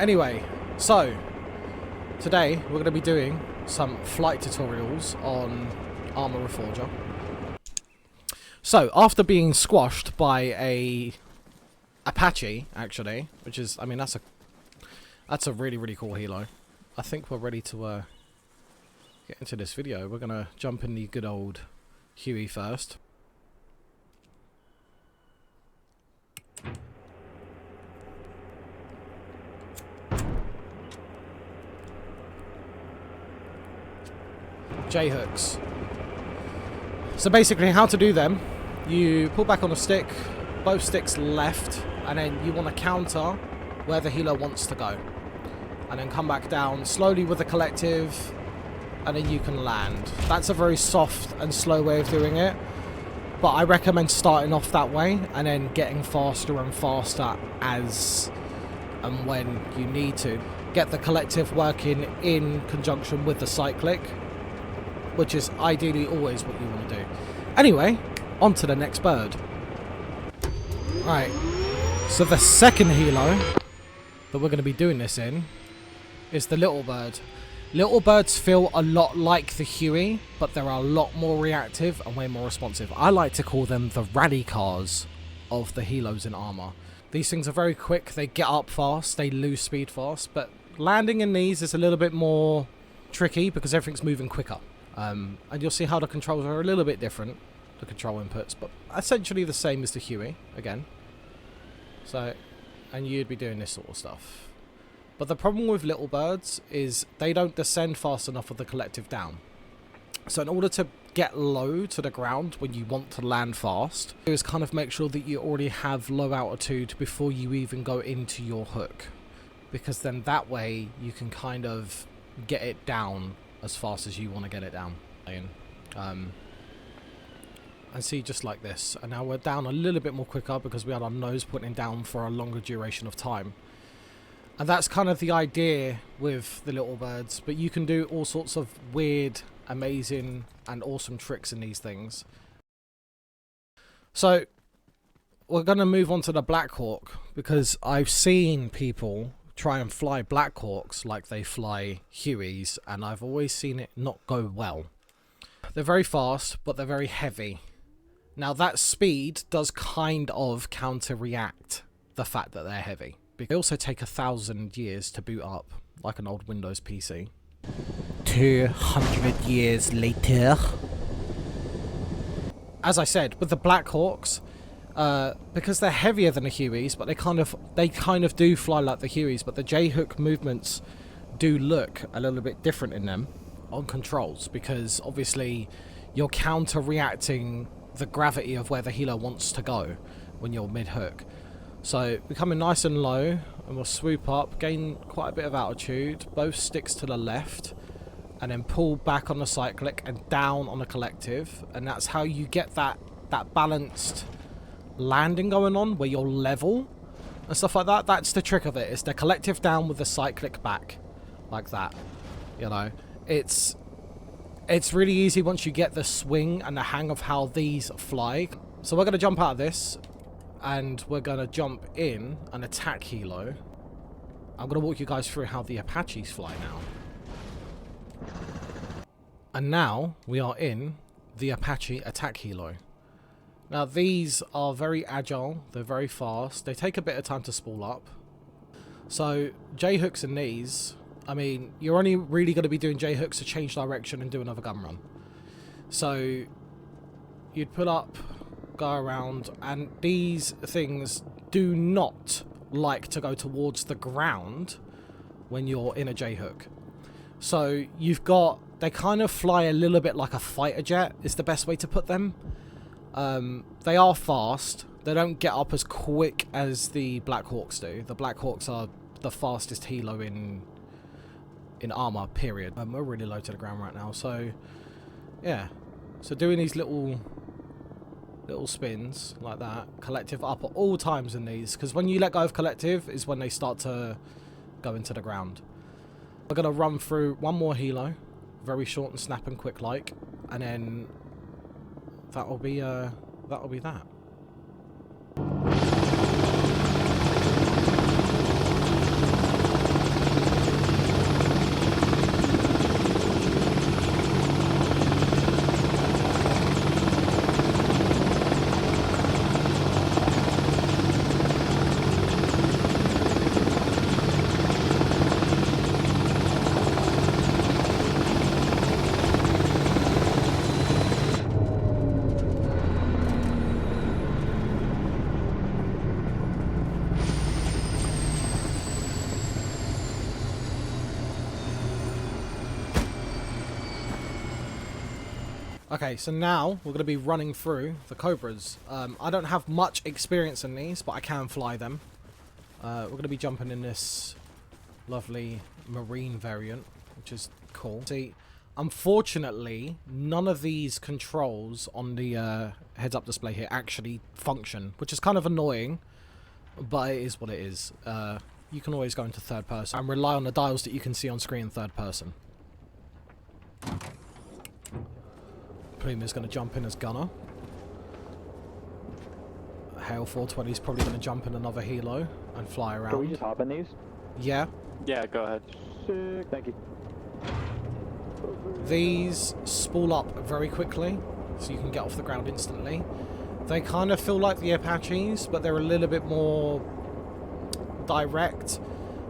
Anyway, so today we're going to be doing some flight tutorials on Arma Reforger. So after being squashed by a Apache, actually, which is, I mean, that's a really cool helo. I think we're ready to get into this video. We're going to jump in the good old Huey first. J-hooks. So basically how to do them, you pull back on a stick, both sticks left, and then you want to counter where the helo wants to go. And then come back down slowly with the collective, and then you can land. That's a very soft and slow way of doing it, but I recommend starting off that way and then getting faster and faster as and when you need to. Get the collective working in conjunction with the cyclic, which is ideally always what you want to do. Anyway, on to the next bird. Right, so the second helo that we're going to be doing this in is the little bird. Little birds feel a lot like the Huey, but they're a lot more reactive and way more responsive. I like to call them the rally cars of the helos in Arma. These things are very quick, they get up fast, they lose speed fast, but landing in these is a little bit more tricky because everything's moving quicker. And you'll see how the controls are a little bit different, the control inputs, but essentially the same as the Huey, again. So, and you'd be doing this sort of stuff. But the problem with little birds is they don't descend fast enough with the collective down. So in order to get low to the ground when you want to land fast, is kind of make sure that you already have low altitude before you even go into your hook. Because then that way you can kind of get it down as fast as you want to get it down. And see, just like this. And now we're down a little bit more quicker because we had our nose pointing down for a longer duration of time. And that's kind of the idea with the little birds, but you can do all sorts of weird, amazing, and awesome tricks in these things. So we're going to move on to the Blackhawk, because I've seen people try and fly Blackhawks like they fly Hueys, and I've always seen it not go well. They're very fast, but they're very heavy. Now that speed does kind of counter-react the fact that they're heavy. They also take 1,000 years to boot up, like an old Windows PC. 200 years later. As I said, with the Blackhawks, because they're heavier than the Hueys, but they kind of do fly like the Hueys, but the J-hook movements do look a little bit different in them on controls, because obviously you're counter-reacting the gravity of where the helo wants to go when you're mid-hook. So we're coming nice and low, and we'll swoop up, gain quite a bit of altitude, both sticks to the left, and then pull back on the cyclic and down on the collective, and that's how you get that balanced landing going on where you're level and stuff like that. That's the trick of it. It's the collective down with the cyclic back, like that. You know, it's really easy once you get the swing and the hang of how these fly. So we're going to jump out of this, and we're going to jump in and attack helo. I'm going to walk you guys through how the Apaches fly now. And now we are in the Apache attack helo. Now these are very agile, they're very fast, they take a bit of time to spool up. So J-hooks in these, I mean, you're only really going to be doing J-hooks to change direction and do another gun run. So you'd pull up, go around, and these things do not like to go towards the ground when you're in a J-hook. So you've got, they kind of fly a little bit like a fighter jet is the best way to put them. They are fast. They don't get up as quick as the Blackhawks do. The Blackhawks are the fastest helo in Arma, period. We're really low to the ground right now, so yeah. So doing these little spins like that, collective up at all times in these, because when you let go of collective is when they start to go into the ground. We're going to run through one more helo, very short and snap and quick like, and then that'll be that. Okay, so now we're going to be running through the Cobras. I don't have much experience in these, but I can fly them. We're going to be jumping in this lovely marine variant, which is cool. See, unfortunately, none of these controls on the heads-up display here actually function, which is kind of annoying, but it is what it is. You can always go into third person and rely on the dials that you can see on screen in third person. Plume is going to jump in as gunner. Hale 420 is probably going to jump in another Helo and fly around. Can we just hop in these? Yeah. Yeah, go ahead. Sick, thank you. These spool up very quickly, so you can get off the ground instantly. They kind of feel like the Apaches, but they're a little bit more direct.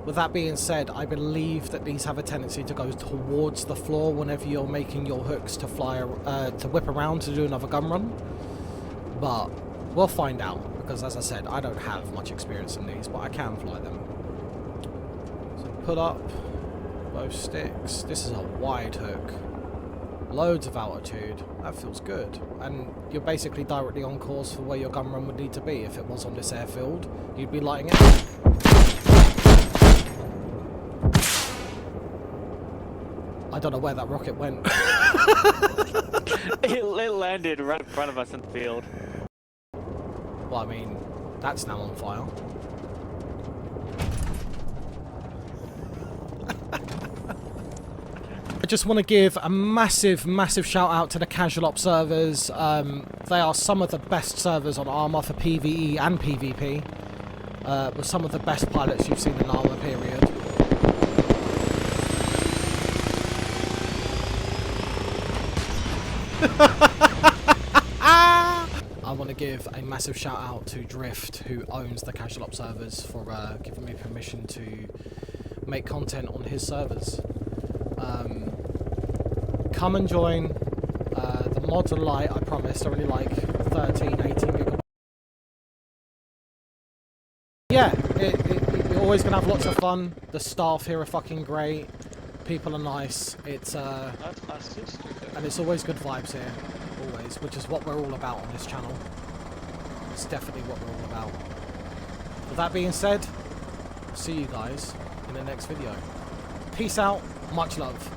With that being said, I believe that these have a tendency to go towards the floor whenever you're making your hooks to fly, to whip around to do another gun run. But we'll find out, because as I said, I don't have much experience in these, but I can fly them. So put up both sticks. This is a wide hook. Loads of altitude. That feels good. And you're basically directly on course for where your gun run would need to be. If it was on this airfield, you'd be lighting it. I don't know where that rocket went. It landed right in front of us in the field. Well, I mean, that's now on fire. I just want to give a massive, massive shout out to the casual ops servers. They are some of the best servers on Arma for PvE and PvP. With some of the best pilots you've seen in Arma, period. I want to give a massive shout out to Drift, who owns the casual ops servers, for giving me permission to make content on his servers. Come and join. The mods are light, I promise. They're only like 13, 18 gigabytes. Yeah, you're always going to have lots of fun. The staff here are fucking great. People are nice. It's and it's always good vibes here. Always, which is what we're all about on this channel. It's definitely what we're all about. With that being said, I'll see you guys in the next video. Peace out, much love.